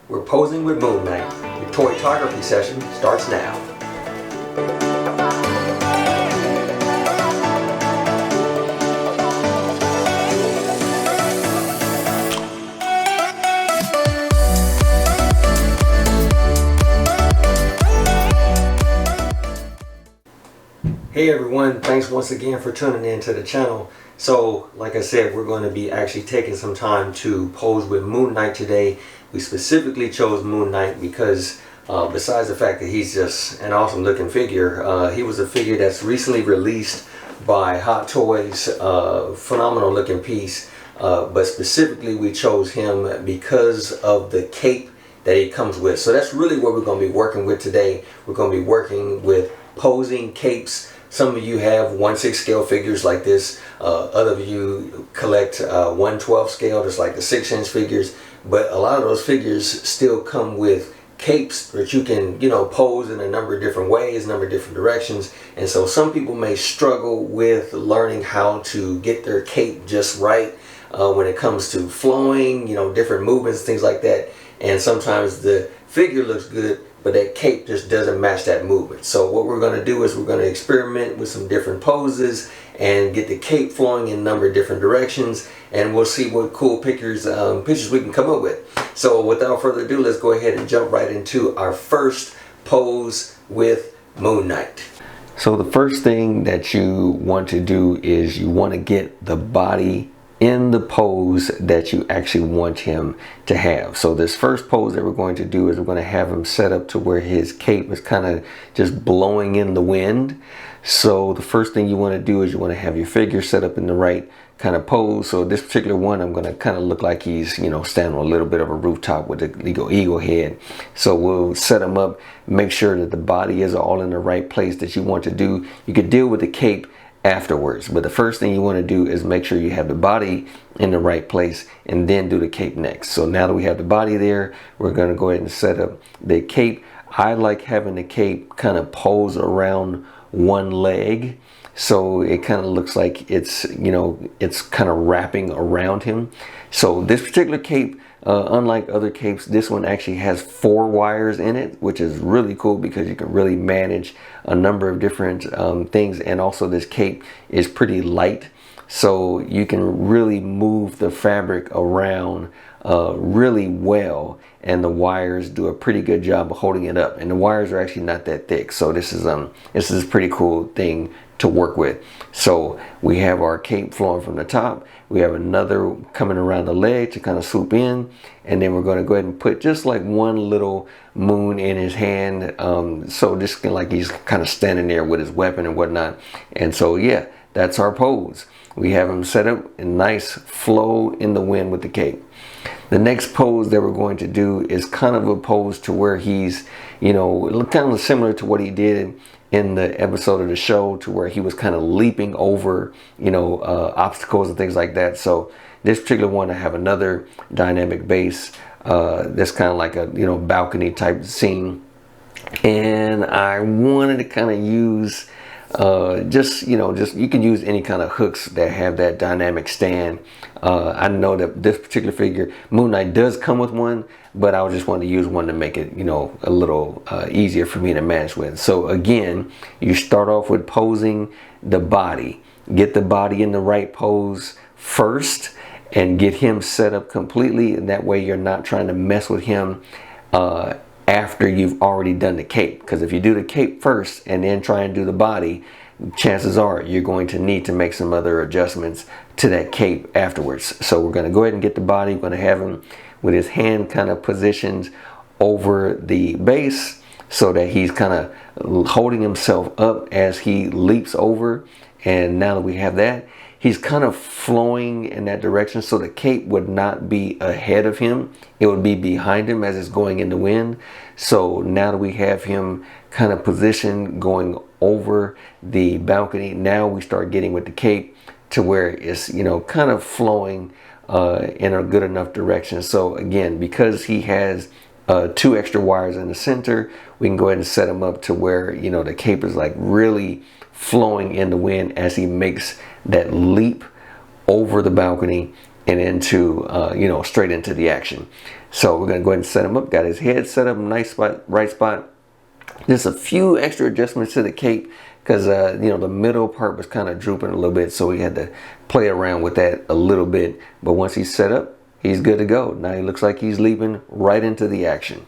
We're posing with MoonKnight. Your toytography session starts now. Hey everyone, thanks once again for tuning in to the channel. So like I said, we're going to be actually taking some time to pose with MoonKnight today. We specifically chose MoonKnight because besides the fact that he's just an awesome looking figure, he was a figure that's recently released by Hot Toys, phenomenal looking piece, but specifically we chose him because of the cape that he comes with. So that's really what we're going to be working with today. We're going to be working with posing capes. Some of you have 1/6 scale figures like this. Other of you collect 1/12 scale, just like the 6-inch figures. But a lot of those figures still come with capes that you can, pose in a number of different ways, a number of different directions. And so some people may struggle with learning how to get their cape just right when it comes to flowing, different movements, things like that. And sometimes the figure looks good, but that cape just doesn't match that movement. So what we're going to do is we're going to experiment with some different poses and get the cape flowing in a number of different directions, and we'll see what cool pictures we can come up with. So without further ado, let's go ahead and jump right into our first pose with MoonKnight. So the first thing that you want to do is you want to get the body in the pose that you actually want him to have. So this first pose that we're going to do is we're going to have him set up to where his cape is kind of just blowing in the wind. So the first thing you want to do is you want to have your figure set up in the right kind of pose. So this particular one, I'm going to kind of look like he's, standing on a little bit of a rooftop with the eagle head. So we'll set him up, make sure that the body is all in the right place that you want to do. You could deal with the cape afterwards, but the first thing you want to do is make sure you have the body in the right place and then do the cape next. So now that we have the body there, we're going to go ahead and set up the cape. I like having the cape kind of pose around one leg, so it kind of looks like it's it's kind of wrapping around him. So this particular cape, unlike other capes, this one actually has 4 wires in it, which is really cool because you can really manage a number of different things. And also this cape is pretty light, so you can really move the fabric around really well, and the wires do a pretty good job of holding it up. And the wires are actually not that thick, so this is a pretty cool thing to work with. So we have our cape flowing from the top. We have another coming around the leg to kind of swoop in, and then we're going to go ahead and put just like one little moon in his hand, so just like he's kind of standing there with his weapon and whatnot. And so yeah, that's our pose. We have him set up a nice flow in the wind with the cape. The next pose that we're going to do is kind of a pose to where he's, kind of similar to what he did in the episode of the show, to where he was kind of leaping over, obstacles and things like that. So this particular one, I have another dynamic base that's kind of like a, balcony type scene. And I wanted to kind of use just you can use any kind of hooks that have that dynamic stand. I know that this particular figure, MoonKnight, does come with one, but I just wanted to use one to make it a little easier for me to manage with. So again, you start off with posing the body. Get the body in the right pose first and get him set up completely, and that way you're not trying to mess with him after you've already done the cape. Because if you do the cape first and then try and do the body, chances are you're going to need to make some other adjustments to that cape afterwards. So we're going to go ahead and get the body. We're going to have him with his hand kind of positioned over the base so that he's kind of holding himself up as he leaps over. And now that we have that, he's kind of flowing in that direction, so the cape would not be ahead of him. It would be behind him as it's going in the wind. So now that we have him kind of positioned going over the balcony, now we start getting with the cape to where it's, kind of flowing in a good enough direction. So again, because he has 2 extra wires in the center, we can go ahead and set him up to where, the cape is like really flowing in the wind as he makes that leap over the balcony and into straight into the action. So we're going to go ahead and set him up. Got his head set up, nice spot, right spot. Just a few extra adjustments to the cape because you know, the middle part was kind of drooping a little bit, so we had to play around with that a little bit. But once he's set up, he's good to go. Now he looks like he's leaping right into the action.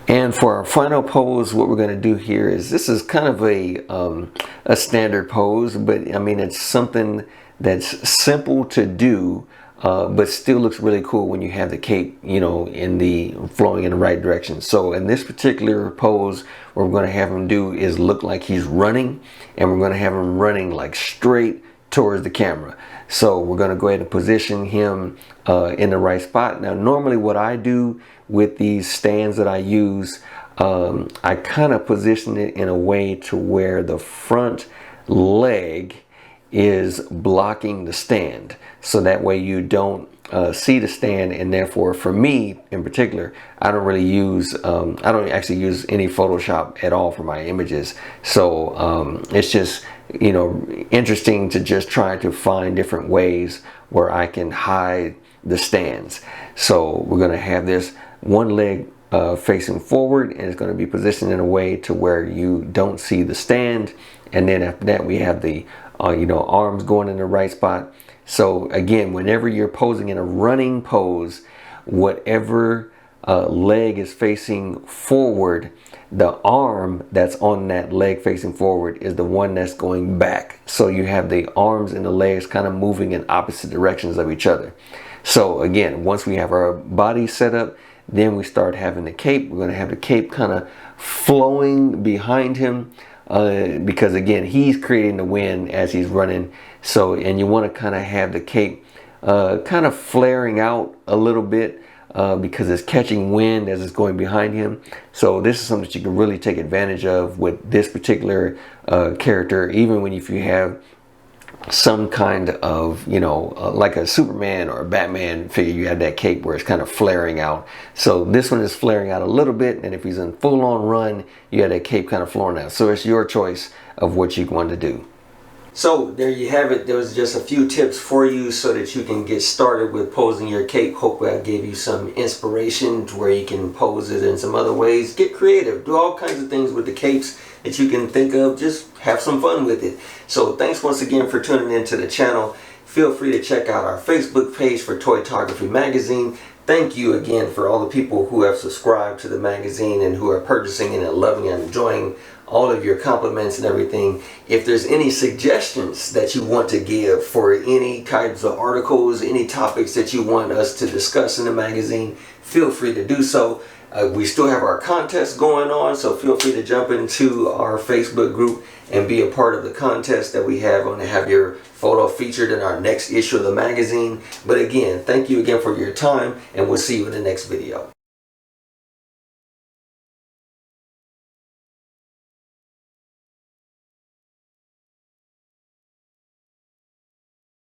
And for our final pose, what we're going to do here is, this is kind of a standard pose, but I mean, it's something that's simple to do, but still looks really cool when you have the cape, you know, flowing in the right direction. So in this particular pose, what we're going to have him do is look like he's running, and we're going to have him running like straight towards the camera. So we're going to go ahead and position him in the right spot. Now, normally what I do with these stands that I use, I kind of position it in a way to where the front leg is blocking the stand, so that way you don't see the stand. And therefore, for me in particular, I don't really use I don't actually use any Photoshop at all for my images. So it's just, you know, interesting to just try to find different ways where I can hide the stands. So we're going to have this one leg facing forward, and it's going to be positioned in a way to where you don't see the stand. And then after that, we have the you know, arms going in the right spot. So again, whenever you're posing in a running pose, whatever leg is facing forward, the arm that's on that leg facing forward is the one that's going back. So you have the arms and the legs kind of moving in opposite directions of each other. So again, once we have our body set up, then we start having the cape. We're going to have the cape kind of flowing behind him, because again, he's creating the wind as he's running. So, and you want to kind of have the cape kind of flaring out a little bit, because it's catching wind as it's going behind him. So this is something that you can really take advantage of with this particular character, even when if you have some kind of, you know, like a Superman or a Batman figure, you have that cape where it's kind of flaring out. So this one is flaring out a little bit, and if he's in full-on run, you have that cape kind of flaring out. So it's your choice of what you want to do. So there you have it. There was just a few tips for you so that you can get started with posing your cape. Hopefully I gave you some inspiration to where you can pose it in some other ways. Get creative. Do all kinds of things with the capes that you can think of. Just have some fun with it. So thanks once again for tuning into the channel. Feel free to check out our Facebook page for Toytography Magazine. Thank you again for all the people who have subscribed to the magazine and who are purchasing it and loving and enjoying all of your compliments and everything. If there's any suggestions that you want to give for any types of articles, any topics that you want us to discuss in the magazine, feel free to do so. We still have our contest going on, so feel free to jump into our Facebook group and be a part of the contest that we have on to have your photo featured in our next issue of the magazine. But again, thank you again for your time, and we'll see you in the next video.